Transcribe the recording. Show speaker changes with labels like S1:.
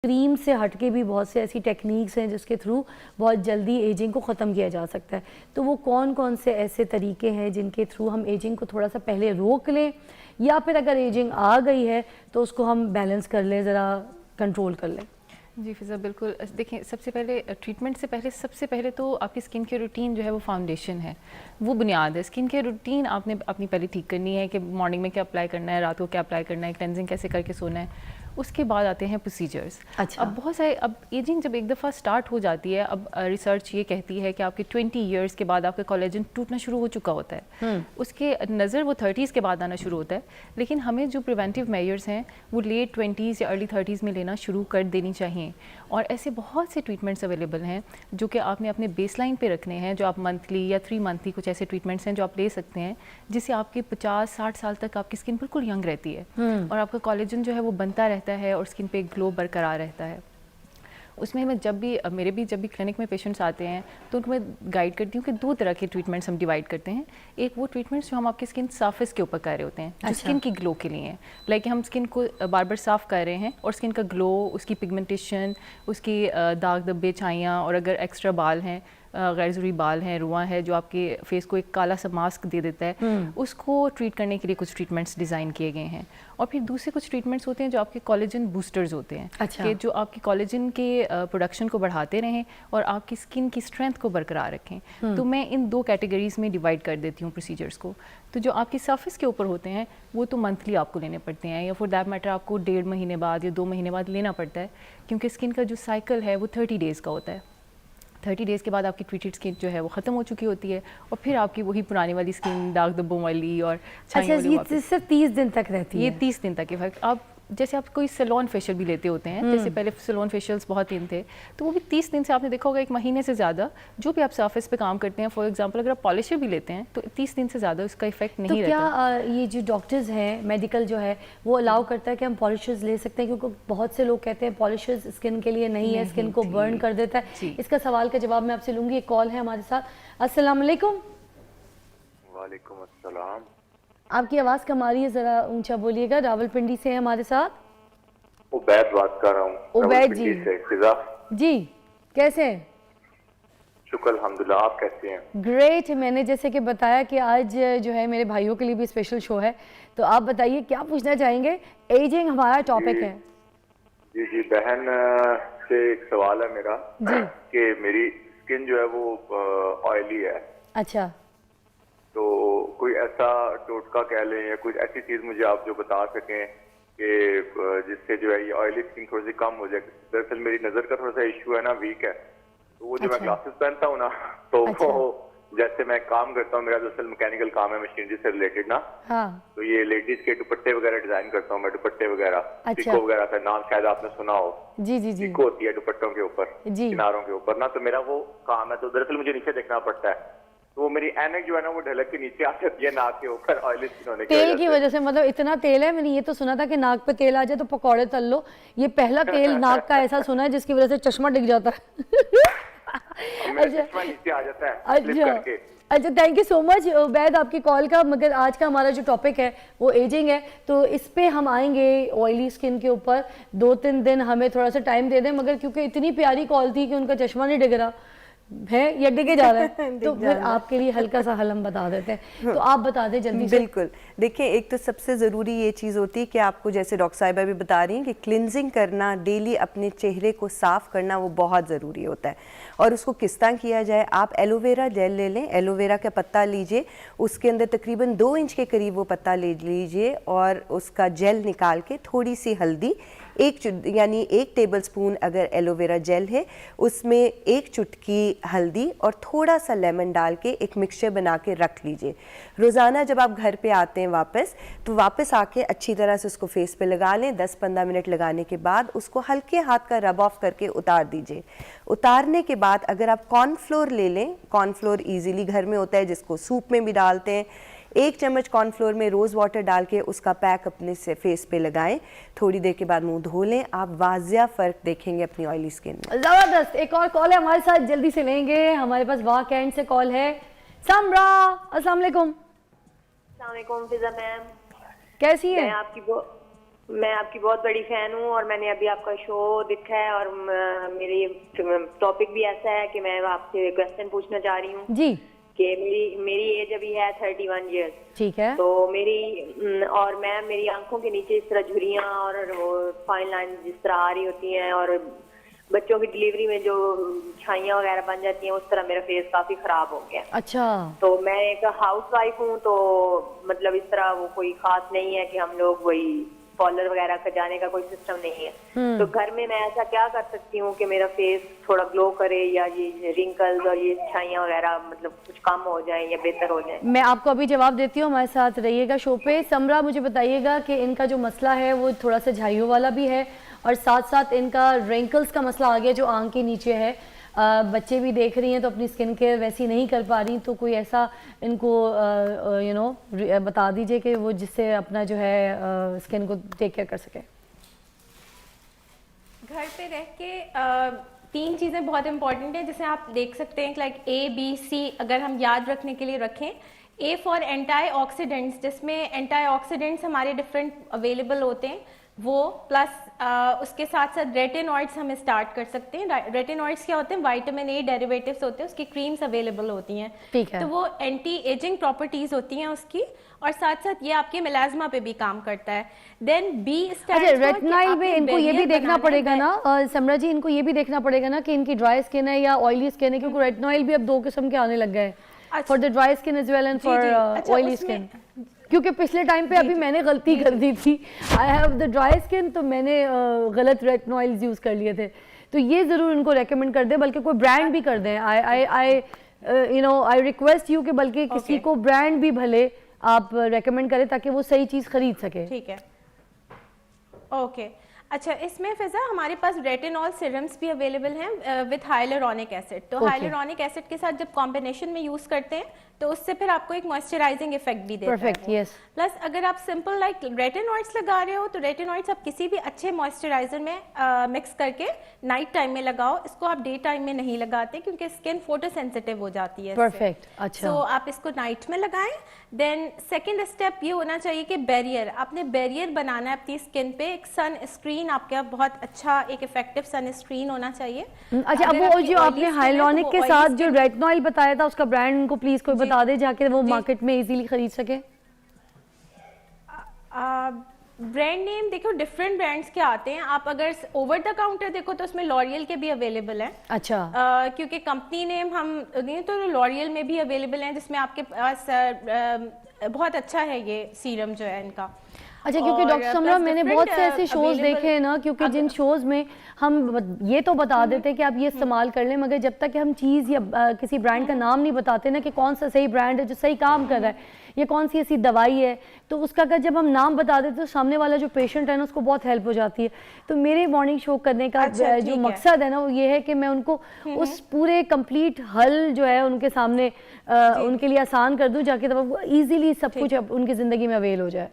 S1: Cream से हटके भी बहुत से ऐसी टेक्निक्स हैं जिसके थ्रू बहुत जल्दी एजिंग को ख़त्म किया जा सकता है। तो वो कौन कौन से ऐसे तरीके हैं जिनके थ्रू हम एजिंग को थोड़ा सा पहले रोक लें, या फिर अगर एजिंग आ गई है तो उसको हम बैलेंस कर लें, ज़रा कंट्रोल कर लें?
S2: जी फ़िज़ा, बिल्कुल। देखिए, सबसे पहले ट्रीटमेंट से पहले सबसे पहले तो आपकी स्किन केयर रूटीन जो है वो फाउंडेशन है, वो बुनियाद है। स्किन केयर रूटीन आपने अपनी पहले ठीक करनी है कि मॉर्निंग में क्या अप्लाई करना है, रात को क्या अप्लाई करना है, क्लेंजिंग कैसे करके सोना है। उसके बाद आते हैं प्रोसीजर्स।
S1: अच्छा।
S2: अब बहुत सारे, अब एजिंग जब एक दफ़ा स्टार्ट हो जाती है, अब रिसर्च ये कहती है कि आपके 20 ईयर्स के बाद आपका कोलेजन टूटना शुरू हो चुका होता है। उसके नज़र वो 30s के बाद आना शुरू होता है, लेकिन हमें जो प्रिवेंटिव मेजर्स हैं वो लेट 20s या अर्ली 30s में लेना शुरू कर देनी चाहिए। और ऐसे बहुत से ट्रीटमेंट्स अवेलेबल हैं जो कि आपने अपने बेसलाइन पे रखने हैं, जो आप मंथली या 3 मंथली कुछ ऐसे ट्रीटमेंट्स हैं जो आप ले सकते हैं, जिससे आपके 50-60 साल तक आपकी स्किन बिल्कुल यंग रहती है और आपका कोलेजन जो है वो बनता रहता है और स्किन पे एक ग्लो बरकरार रहता है। उसमें मैं जब भी क्लिनिक में पेशेंट्स आते हैं तो उनको मैं गाइड करती हूँ कि 2 तरह के ट्रीटमेंट्स हम डिवाइड करते हैं। एक वो ट्रीटमेंट्स जो हम आपकी स्किन सरफेस के ऊपर कर रहे होते हैं, जो स्किन की ग्लो के लिए हैं, लाइक हम स्किन को बार बार साफ़ कर रहे हैं और स्किन का ग्लो, उसकी पिगमेंटेशन, उसकी दाग धब्बे, छाइयाँ, और अगर एक्स्ट्रा बाल हैं, गैर ज़रूरी बाल हैं, रुआं है जो आपके फेस को एक काला सा मास्क दे देता है, उसको ट्रीट करने के लिए कुछ ट्रीटमेंट्स डिज़ाइन किए गए हैं। और फिर दूसरे कुछ ट्रीटमेंट्स होते हैं जो आपके कोलेजन बूस्टर्स होते हैं।
S1: अच्छा।
S2: कि जो आपकी कोलेजन के प्रोडक्शन को बढ़ाते रहें और आपकी स्किन की स्ट्रेंथ को बरकरार रखें। तो मैं इन 2 कैटेगरीज में डिवाइड कर देती हूँ प्रोसीजर्स को। तो जो आपकी सरफेस के ऊपर होते हैं वो तो मंथली आपको लेने पड़ते हैं, या फॉर दैट मैटर आपको 1.5 महीने बाद या 2 महीने बाद लेना पड़ता है, क्योंकि स्किन का जो साइकिल है वो 30 डेज़ का होता है। 30 डेज़ के बाद आपकी ट्रीटेड स्किन जो है वो ख़त्म हो चुकी होती है और फिर आपकी वही पुरानी वाली स्किन दाग धब्बों वाली और छाई वाली
S1: ये सिर्फ 30 दिन तक रहती है?
S2: ये 30 दिन तक है। आप जैसे आप कोई सैलून फेशियल भी लेते होते हैं, जैसे पहले सैलून फेशियल्स बहुत इन थे, तो वो भी 30 दिन से आपने देखा होगा, 1 महीने से ज़्यादा जो भी आप सरफेस पे काम करते हैं, फॉर एग्जांपल अगर आप पॉलिशर भी लेते हैं तो 30 दिन से ज़्यादा उसका इफेक्ट नहीं रहता।
S1: तो क्या ये जो डॉक्टर्स हैं, मेडिकल जो है वो अलाउ करता है कि हम पॉलिशर्स ले सकते हैं? क्योंकि बहुत से लोग कहते हैं पॉलिशर्स स्किन के लिए नहीं है, स्किन को बर्न कर देता है। इसका सवाल का जवाब मैं आपसे लूँगी। एक कॉल है हमारे साथ। अस्सलाम वालेकुम।
S3: वालेकुम अस्सलाम।
S1: आपकी आवाज़ कम आ रही है, ज़रा ऊंचा बोलिएगा। रावलपिंडी से है हमारे साथ
S3: उबैद बात कर रहा हूँ।
S1: उबैद जी।
S3: फिजा
S1: जी, कैसे हैं?
S3: शुक्र अल्हम्दुलिल्लाह, आप कैसे हैं?
S1: ग्रेट। मैंने जैसे कि बताया कि आज जो है मेरे भाइयों के लिए भी स्पेशल शो है, तो आप बताइए क्या पूछना चाहेंगे? एजिंग हमारा टॉपिक है।
S3: जी जी, बहन से एक सवाल है मेरा
S1: जी।
S3: कि मेरी स्किन जो है वो ऑयली है।
S1: अच्छा।
S3: तो कोई ऐसा टोटका कह लें या कुछ ऐसी चीज़ मुझे आप जो बता सकें कि जिससे जो है ये ऑयली स्किन थोड़ी सी कम हो जाए। दरअसल मेरी नज़र का थोड़ा सा इशू है ना, वीक है। तो वो जो मैं ग्लासेस पहनता हूँ ना, तो वो जैसे मैं काम करता हूँ, मेरा दरअसल मैकेनिकल काम है, मशीनरी से रिलेटेड ना।
S1: हाँ।
S3: तो ये लेडीज के दुपट्टे वगैरह डिजाइन करता हूँ मैं, दुपट्टे वगैरह।
S1: अच्छा।
S3: पिको वगैरह का नाम शायद आपने सुना हो।
S1: जी जी जी।
S3: पिको होती है दुपट्टों के ऊपर, किनारों के ऊपर ना। तो मेरा वो काम है, तो दरअसल मुझे नीचे देखना पड़ता है। तो वो मेरी ऐनक जो है ना वो ढलक के नीचे आ जाती है नाक के ऊपर, ऑयली स्किन होने
S1: तेल की वजह से। मतलब इतना तेल है, मैंने ये तो सुना था कि नाक पे तेल आ जाए तो पकौड़े तल लो। ये पहला तेल नाक का ऐसा सुना है जिसकी वजह से चश्मा डिग जाता है।
S3: चश्मा नीचे आ जाता है फ्लिप करके।
S1: अच्छा, thank you so much Ubaid आपकी कॉल का। मगर आज का हमारा जो टॉपिक है वो एजिंग है, तो इस पे हम आएंगे ऑयली स्किन के ऊपर। 2-3 दिन हमें थोड़ा सा टाइम दे दें, मगर क्योंकि इतनी प्यारी कॉल थी कि उनका चश्मा नहीं डिग रहा है या डिगे जा रहा है तो फिर आपके लिए हल्का सा हल हम बता देते हैं। तो आप बता दें जल्दी से।
S4: बिल्कुल। देखिए, एक तो सबसे ज़रूरी ये चीज़ होती है कि आपको, जैसे डॉक्टर साहिबा भी बता रही हैं, कि क्लिनजिंग करना, डेली अपने चेहरे को साफ़ करना वो बहुत ज़रूरी होता है। और उसको किस तरह किया जाए, आप एलोवेरा जेल ले लें, एलोवेरा का पत्ता लीजिए, उसके अंदर तकरीबन 2 इंच के करीब वो पत्ता ले लीजिए और उसका जेल निकाल के थोड़ी सी हल्दी, यानी 1 टेबलस्पून अगर एलोवेरा जेल है उसमें 1 चुटकी हल्दी और थोड़ा सा लेमन डाल के एक मिक्सचर बना के रख लीजिए। रोज़ाना जब आप घर पे आते हैं तो वापस आके अच्छी तरह से उसको फेस पे लगा लें। 10-15 मिनट लगाने के बाद उसको हल्के हाथ का रब ऑफ करके उतार दीजिए। उतारने के बाद अगर आप कॉर्नफ्लोर ले लें, कॉर्नफ्लोर ईजीली घर में होता है, जिसको सूप में भी डालते हैं, 1 चम्मच कॉर्नफ्लोर में रोज़ वाटर डाल के उसका पैक अपने से फेस पे लगाएं। थोड़ी देर के बाद मुंह धो लें, आप वाजिया फ़र्क देखेंगे अपनी ऑयली स्किन में।
S1: ज़बरदस्त। एक और कॉल है हमारे साथ, जल्दी से लेंगे। हमारे पास वाक एंड से कॉल है। समरा, अस्सलाम वालेकुम।
S5: अस्सलाम वालेकुम फिजा मैम,
S1: कैसी है?
S5: मैं आपकी मैं आपकी बहुत बड़ी फैन हूँ और मैंने अभी आपका शो देखा है और मेरी टॉपिक भी ऐसा है कि मैं आपसे क्वेश्चन पूछना चाह रही हूँ
S1: जी
S5: कि मेरी एज अभी है 31 ईयर्स।
S1: ठीक है।
S5: तो मेरी आंखों के नीचे इस तरह झुर्रियाँ और वो फाइन लाइन जिस तरह आ रही होती हैं और बच्चों की डिलीवरी में जो छाइयाँ वगैरह बन जाती हैं उस तरह मेरा फेस काफी खराब हो गया।
S1: अच्छा।
S5: तो मैं एक हाउस वाइफ हूँ, तो मतलब इस तरह वो कोई खास नहीं है कि हम लोग वही पार्लर वगैरह का जाने का कोई सिस्टम नहीं है। तो घर में मैं ऐसा क्या कर सकती हूँ कि मेरा फेस थोड़ा ग्लो करे या ये रिंकल्स और ये छाइयाँ वगैरह मतलब कुछ कम हो जाए या बेहतर हो जाए?
S1: मैं आपको अभी जवाब देती हूँ, हमारे साथ रहिएगा शो पे। समरा, मुझे बताइएगा कि इनका जो मसला है वो थोड़ा सा झाइयों वाला भी है और साथ साथ इनका रिंकल्स का मसला आ गया जो आंख के नीचे है। बच्चे भी देख रही हैं तो अपनी स्किन केयर वैसी नहीं कर पा रही, तो कोई ऐसा इनको बता दीजिए कि वो जिससे अपना जो है स्किन को टेक केयर कर सके।
S6: घर पे रह के 3 चीज़ें बहुत इंपॉर्टेंट हैं जिसे आप देख सकते हैं, लाइक ABC अगर हम याद रखने के लिए रखें। A फॉर एंटीऑक्सीडेंट्स, जिसमें एंटीऑक्सीडेंट्स हमारे डिफरेंट अवेलेबल होते हैं वो, प्लस उसके साथ साथ रेटिनॉइड्स हम स्टार्ट कर सकते हैं। रेटिनॉइड्स क्या होते हैं? विटामिन A डेरिवेटिव्स होते हैं, उसकी क्रीम्स अवेलेबल होती हैं।
S1: ठीक है।
S6: तो वो एंटी एजिंग प्रॉपर्टीज होती हैं उसकी, और साथ साथ ये आपके मेलाज्मा पे भी काम करता है। देन B
S1: अच्छा, रेटिनॉइड में इनको ये भी देखना पड़ेगा ना समरा जी, इनको ये भी देखना पड़ेगा ना कि इनकी ड्राई स्किन है या ऑयली स्किन है, क्योंकि रेटिनॉइड भी अब 2 किस्म के आने लग गए, for the dry skin as well and for oily skin. क्योंकि पिछले टाइम पे अभी मैंने गलती कर दी थी, I have the dry skin, तो मैंने गलत रेटिनॉइल्स यूज़ कर लिए थे। तो ये ज़रूर इनको रेकमेंड कर दें, बल्कि कोई ब्रांड भी कर दें। आई रिक्वेस्ट यू कि बल्कि किसी को ब्रांड भी भले आप रेकमेंड करें ताकि वो सही चीज़ खरीद सके।
S6: ठीक है, ओके। अच्छा, इसमें फिजा हमारे पास रेटिनॉल सीरम्स भी अवेलेबल हैं विद हाइलुरोनिक एसिड। तो हाइलुरोनिक एसिड के साथ जब कॉम्बिनेशन में यूज करते हैं तो उससे फिर आपको एक मॉइस्चराइजिंग इफेक्ट भी देता है।
S1: यस।
S6: प्लस अगर आप सिंपल लाइक रेटिनॉइड्स लगा रहे हो तो रेटिनॉइड्स आप किसी भी अच्छे मॉइस्चराइजर में मिक्स करके नाइट टाइम में लगाओ। इसको आप डे टाइम में नहीं लगाते क्योंकि स्किन फोटो सेंसिटिव हो जाती है।
S1: परफेक्ट। अच्छा,
S6: तो आप इसको नाइट में लगाएं। देन सेकेंड स्टेप ये होना चाहिए कि बैरियर, आपने बैरियर बनाना है अपनी स्किन पे। एक सन स्क्रीन आपका बहुत अच्छा एक इफेक्टिव सन स्क्रीन होना चाहिए।
S1: अच्छा, अब वो जो आपने हाइलुरोनिक के साथ जो रेटिनॉइल बताया था उसका ब्रांड उनको प्लीज कोई बता दे जाके वो मार्केट में इजीली खरीद सके।
S6: ब्रांड नेम देखो, डिफरेंट ब्रांड्स के आते हैं। आप अगर ओवर द काउंटर देखो तो उसमें लॉरियल के भी अवेलेबल हैं।
S1: अच्छा।
S6: क्योंकि कंपनी नेम हम नहीं, तो लॉरियल में भी अवेलेबल हैं जिसमें आपके पास बहुत अच्छा है ये सीरम जो है इनका।
S1: अच्छा, क्योंकि डॉक्टर समरा मैंने बहुत से ऐसे शोज देखे हैं ना, क्योंकि जिन शोज में हम ये तो बता देते हैं कि आप ये इस्तेमाल कर लें, मगर जब तक हम चीज़ या किसी ब्रांड का नाम नहीं बताते ना कि कौन सा सही ब्रांड है जो सही काम कर रहा है, ये कौन सी ऐसी दवाई है, तो उसका अगर जब हम नाम बता देते तो सामने वाला जो पेशेंट है ना उसको बहुत हेल्प हो जाती है। तो मेरे मॉर्निंग शो करने का जो मकसद है ना वो ये है कि मैं उनको उस पूरे कंप्लीट हल जो है उनके सामने उनके लिए आसान कर दूं, जाके तब ईजिली सब कुछ उनकी ज़िंदगी में अवेल हो जाए।